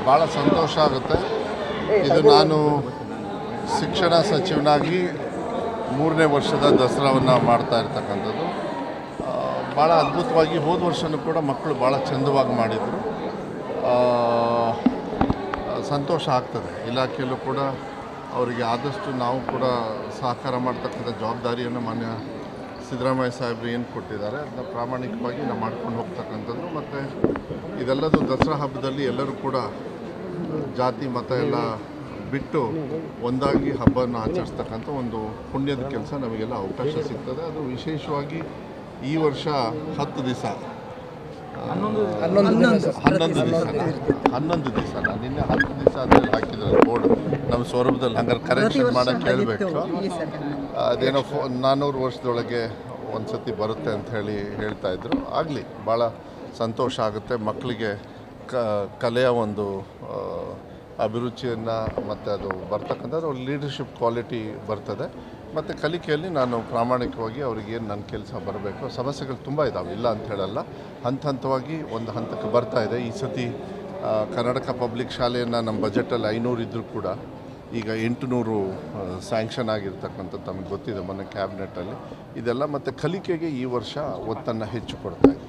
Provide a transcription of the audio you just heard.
ಭಾಳ ಸಂತೋಷ ಆಗುತ್ತೆ. ಇದು ನಾನು ಶಿಕ್ಷಣ ಸಚಿವನಾಗಿ 3ನೇ ವರ್ಷದ ದಸರಾವನ್ನು ಮಾಡ್ತಾ ಇರ್ತಕ್ಕಂಥದ್ದು. ಭಾಳ ಅದ್ಭುತವಾಗಿ ಹೋದ ವರ್ಷವೂ ಕೂಡ ಮಕ್ಕಳು ಭಾಳ ಚಂದವಾಗಿ ಮಾಡಿದರು. ಸಂತೋಷ ಆಗ್ತದೆ. ಇಲಾಖೆಯಲ್ಲೂ ಕೂಡ ಅವರಿಗೆ ಆದಷ್ಟು ನಾವು ಕೂಡ ಸಹಕಾರ ಮಾಡ್ತಕ್ಕಂಥ ಜವಾಬ್ದಾರಿಯನ್ನು ಮಾನ್ಯ ಸಿದ್ದರಾಮಯ್ಯ ಸಾಹೇಬರು ಏನು ಕೊಟ್ಟಿದ್ದಾರೆ ಅದನ್ನ ಪ್ರಾಮಾಣಿಕವಾಗಿ ನಾವು ಮಾಡ್ಕೊಂಡು ಹೋಗ್ತಕ್ಕಂಥದ್ದು. ಮತ್ತು ಇದೆಲ್ಲದು ದಸರಾ ಹಬ್ಬದಲ್ಲಿ ಎಲ್ಲರೂ ಕೂಡ ಜಾತಿ ಮತ ಎಲ್ಲ ಬಿಟ್ಟು ಒಂದಾಗಿ ಹಬ್ಬವನ್ನು ಆಚರಿಸ್ತಕ್ಕಂಥ ಒಂದು ಪುಣ್ಯದ ಕೆಲಸ ನಮಗೆಲ್ಲ ಅವಕಾಶ ಸಿಗ್ತದೆ. ಅದು ವಿಶೇಷವಾಗಿ ಈ ವರ್ಷ 10 ದಿವಸ 11 ದಿವಸ ನಿನ್ನೆ 10 ದಿವಸ ಅದರಲ್ಲಿ ಹಾಕಿದ್ದಾರೆ ಬೋರ್ಡ್ ನಮ್ಮ ಸ್ವರೂಪದಲ್ಲಿ. ಹಂಗಾರೆ ಕರೆಕ್ಷನ್ ಮಾಡೋಕ್ಕೆ ಹೇಳಬೇಕು. ಅದೇನೋ 400 ವರ್ಷದೊಳಗೆ ಒಂದು ಸತಿ ಬರುತ್ತೆ ಅಂತ ಹೇಳ್ತಾಯಿದ್ರು. ಆಗಲಿ, ಭಾಳ ಸಂತೋಷ ಆಗುತ್ತೆ. ಮಕ್ಕಳಿಗೆ ಕಲೆಯ ಒಂದು ಅಭಿರುಚಿಯನ್ನು ಮತ್ತು ಅದು ಬರ್ತಕ್ಕಂಥದ್ದು ಲೀಡರ್ಶಿಪ್ ಕ್ವಾಲಿಟಿ ಬರ್ತದೆ. ಮತ್ತು ಕಲಿಕೆಯಲ್ಲಿ ನಾನು ಪ್ರಾಮಾಣಿಕವಾಗಿ ಅವ್ರಿಗೇನು ನನ್ನ ಕೆಲಸ ಬರಬೇಕು. ಸಮಸ್ಯೆಗಳು ತುಂಬ ಇದ್ದಾವೆ, ಇಲ್ಲ ಅಂತ ಹೇಳಲ್ಲ. ಹಂತವಾಗಿ ಒಂದು ಹಂತಕ್ಕೆ ಬರ್ತಾ ಇದೆ. ಈ ಸತಿ ಕರ್ನಾಟಕ ಪಬ್ಲಿಕ್ ಶಾಲೆಯನ್ನು ನಮ್ಮ ಬಜೆಟಲ್ಲಿ 500 ಇದ್ದರೂ ಕೂಡ ಈಗ 800 ಸ್ಯಾಂಕ್ಷನ್ ಆಗಿರ್ತಕ್ಕಂಥದ್ದು ತಮಗೆ ಗೊತ್ತಿದೆ ಮೊನ್ನೆ ಕ್ಯಾಬಿನೆಟಲ್ಲಿ. ಇದೆಲ್ಲ ಮತ್ತು ಕಲಿಕೆಗೆ ಈ ವರ್ಷ ಒತ್ತನ್ನು ಹೆಚ್ಚು ಕೊಡ್ತಾ ಇದೆ.